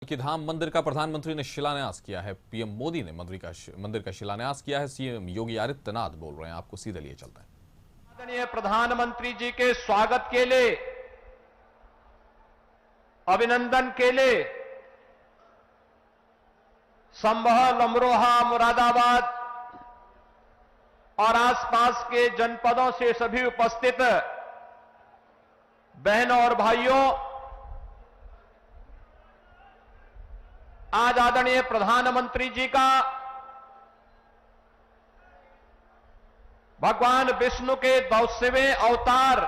कि धाम मंदिर का प्रधानमंत्री ने शिलान्यास किया है। पीएम मोदी ने मंदिर का शिलान्यास किया है। सीएम योगी आदित्यनाथ बोल रहे हैं, आपको सीधे लिए चलते हैं। आदरणीय प्रधानमंत्री जी के स्वागत के लिए, अभिनंदन के लिए संभल, अमरोहा, मुरादाबाद और आसपास के जनपदों से सभी उपस्थित बहनों और भाइयों, आज आदरणीय प्रधानमंत्री जी का भगवान विष्णु के 200वें अवतार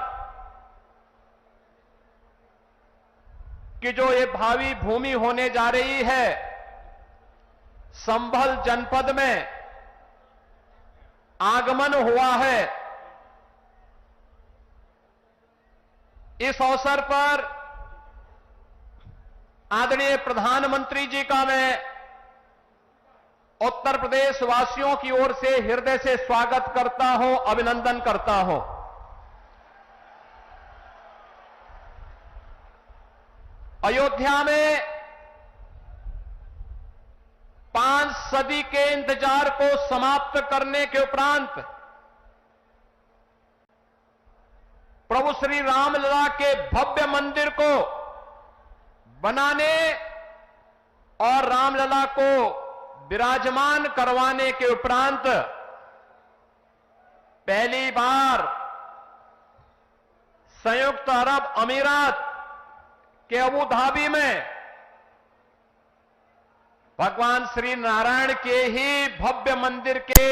की जो ये भावी भूमि होने जा रही है, संभल जनपद में आगमन हुआ है। इस अवसर पर आदरणीय प्रधानमंत्री जी का मैं उत्तर प्रदेश वासियों की ओर से हृदय से स्वागत करता हूं, अभिनंदन करता हूं। अयोध्या में 5 सदी के इंतजार को समाप्त करने के उपरांत प्रभु श्री रामलला के भव्य मंदिर को बनाने और रामलला को विराजमान करवाने के उपरांत पहली बार संयुक्त अरब अमीरात के अबू धाबी में भगवान श्री नारायण के ही भव्य मंदिर के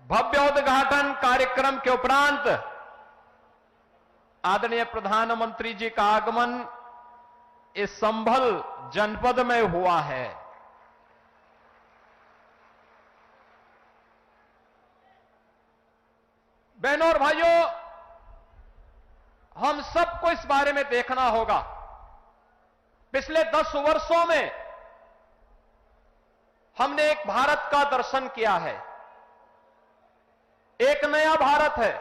भव्य उद्घाटन कार्यक्रम के उपरांत आदरणीय प्रधानमंत्री जी का आगमन इस संभल जनपद में हुआ है। बहनों और भाइयों, हम सबको इस बारे में देखना होगा। पिछले 10 वर्षों में हमने एक भारत का दर्शन किया है। एक नया भारत है,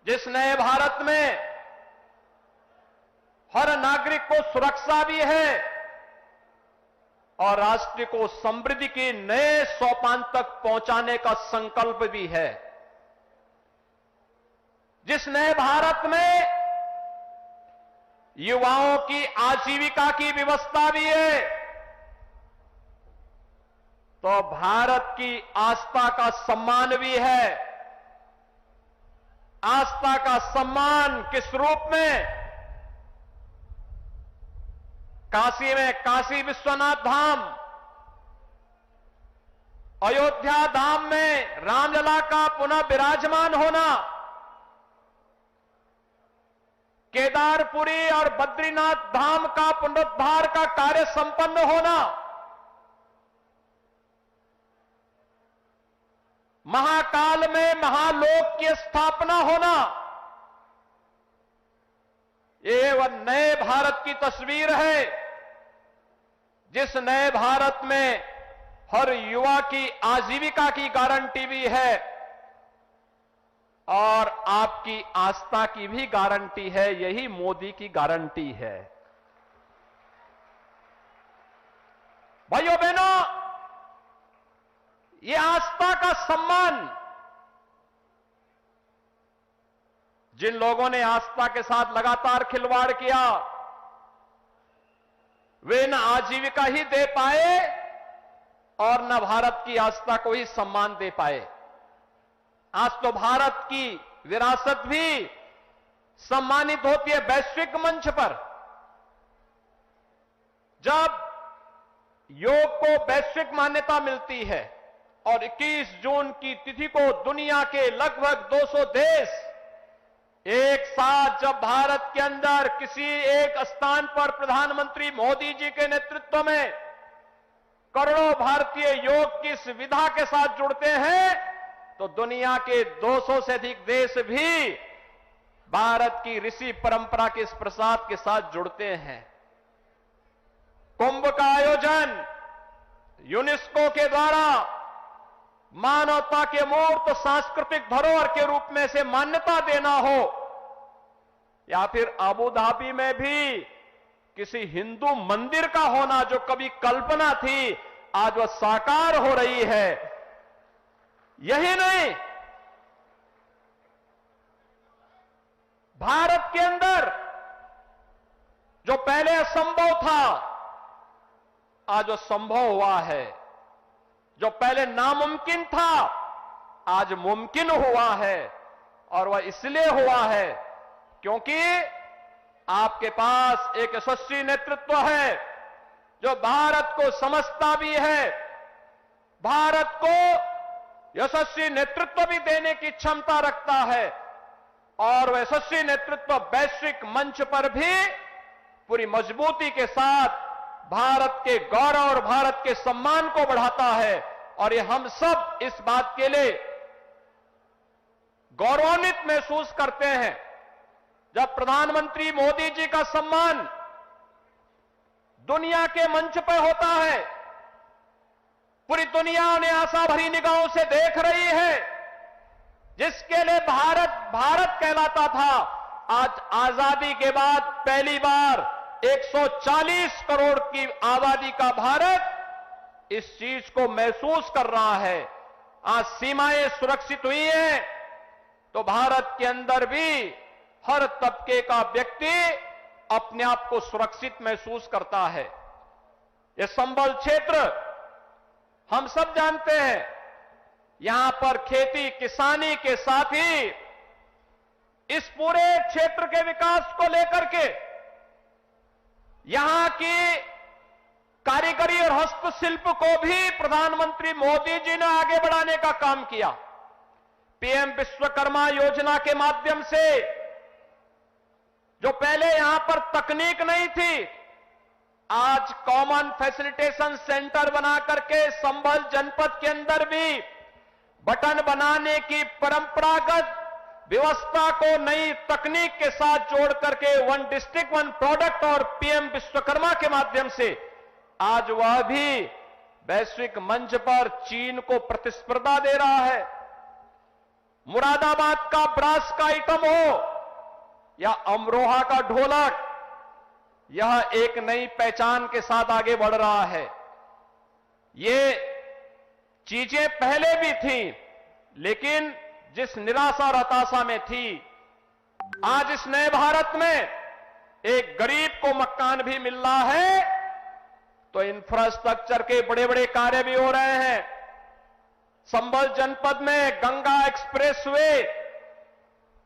जिस नए भारत में हर नागरिक को सुरक्षा भी है और राष्ट्र को समृद्धि के नए सोपान तक पहुंचाने का संकल्प भी है। जिस नए भारत में युवाओं की आजीविका की व्यवस्था भी है, तो भारत की आस्था का सम्मान भी है। आस्था का सम्मान किस रूप में? काशी में काशी विश्वनाथ धाम, अयोध्या धाम में रामलला का पुनः विराजमान होना, केदारपुरी और बद्रीनाथ धाम का पुनरुद्धार का कार्य संपन्न होना, महाकाल में महालोक की स्थापना होना, ये वह नए भारत की तस्वीर है, जिस नए भारत में हर युवा की आजीविका की गारंटी भी है और आपकी आस्था की भी गारंटी है। यही मोदी की गारंटी है। भाइयों बहनों, ये आस्था का सम्मान जिन लोगों ने आस्था के साथ लगातार खिलवाड़ किया, वे न आजीविका ही दे पाए और न भारत की आस्था को ही सम्मान दे पाए। आज तो भारत की विरासत भी सम्मानित होती है वैश्विक मंच पर। जब योग को वैश्विक मान्यता मिलती है और 21 जून की तिथि को दुनिया के लगभग 200 देश एक साथ जब भारत के अंदर किसी एक स्थान पर प्रधानमंत्री मोदी जी के नेतृत्व में करोड़ों भारतीय योग की इस विधा के साथ जुड़ते हैं, तो दुनिया के 200 से अधिक देश भी भारत की ऋषि परंपरा के इस प्रसाद के साथ जुड़ते हैं। कुंभ का आयोजन यूनेस्को के द्वारा मानवता के मूर्त सांस्कृतिक धरोहर के रूप में से मान्यता देना हो, या फिर अबू धाबी में भी किसी हिंदू मंदिर का होना, जो कभी कल्पना थी, आज वह साकार हो रही है। यही नहीं, भारत के अंदर जो पहले असंभव था, आज वो संभव हुआ है। जो पहले नामुमकिन था, आज मुमकिन हुआ है। और वह इसलिए हुआ है क्योंकि आपके पास एक यशस्वी नेतृत्व है जो भारत को समझता भी है, भारत को यशस्वी नेतृत्व भी देने की क्षमता रखता है, और वह यशस्वी नेतृत्व वैश्विक मंच पर भी पूरी मजबूती के साथ भारत के गौरव और भारत के सम्मान को बढ़ाता है। और ये हम सब इस बात के लिए गौरवान्वित महसूस करते हैं जब प्रधानमंत्री मोदी जी का सम्मान दुनिया के मंच पर होता है। पूरी दुनिया उन्हें आशा भरी निगाहों से देख रही है। जिसके लिए भारत भारत कहलाता था, आज आजादी के बाद पहली बार 140 करोड़ की आबादी का भारत इस चीज को महसूस कर रहा है। आज सीमाएं सुरक्षित हुई हैं, तो भारत के अंदर भी हर तबके का व्यक्ति अपने आप को सुरक्षित महसूस करता है। यह संबल क्षेत्र हम सब जानते हैं, यहां पर खेती किसानी के साथ ही इस पूरे क्षेत्र के विकास को लेकर के यहां की कारीगरी और हस्तशिल्प को भी प्रधानमंत्री मोदी जी ने आगे बढ़ाने का काम किया। पीएम विश्वकर्मा योजना के माध्यम से जो पहले यहां पर तकनीक नहीं थी, आज कॉमन फैसिलिटेशन सेंटर बना करके संभल जनपद के अंदर भी बटन बनाने की परंपरागत व्यवस्था को नई तकनीक के साथ जोड़ करके वन डिस्ट्रिक्ट वन प्रोडक्ट और पीएम विश्वकर्मा के माध्यम से आज वह भी वैश्विक मंच पर चीन को प्रतिस्पर्धा दे रहा है। मुरादाबाद का ब्रास का आइटम हो या अमरोहा का ढोलक, यह एक नई पहचान के साथ आगे बढ़ रहा है। ये चीजें पहले भी थी, लेकिन जिस निराशा और हताशा में थी, आज इस नए भारत में एक गरीब को मकान भी मिल रहा है, तो इंफ्रास्ट्रक्चर के बड़े बड़े कार्य भी हो रहे हैं। संभल जनपद में गंगा एक्सप्रेसवे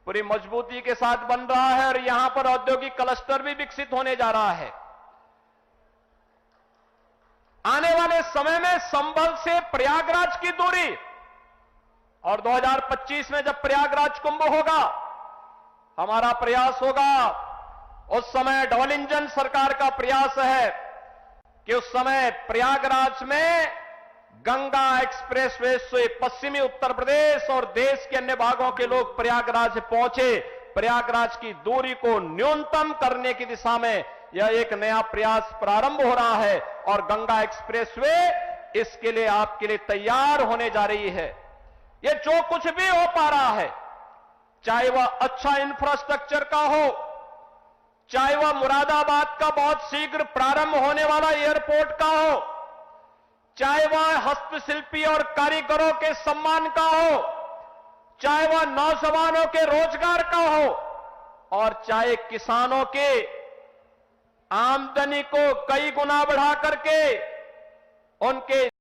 पूरी मजबूती के साथ बन रहा है और यहां पर औद्योगिक क्लस्टर भी विकसित होने जा रहा है। आने वाले समय में संभल से प्रयागराज की दूरी, और 2025 में जब प्रयागराज कुंभ होगा, हमारा प्रयास होगा, उस समय डबल इंजन सरकार का प्रयास है कि उस समय प्रयागराज में गंगा एक्सप्रेसवे से पश्चिमी उत्तर प्रदेश और देश के अन्य भागों के लोग प्रयागराज पहुंचे। प्रयागराज की दूरी को न्यूनतम करने की दिशा में यह एक नया प्रयास प्रारंभ हो रहा है, और गंगा एक्सप्रेसवे इसके लिए आपके लिए तैयार होने जा रही है। यह जो कुछ भी हो पा रहा है, चाहे वह अच्छा इंफ्रास्ट्रक्चर का हो, चाहे वह मुरादाबाद का बहुत शीघ्र प्रारंभ होने वाला एयरपोर्ट का हो, चाहे वह हस्तशिल्पी और कारीगरों के सम्मान का हो, चाहे वह नौजवानों के रोजगार का हो, और चाहे किसानों के आमदनी को कई गुना बढ़ा करके उनके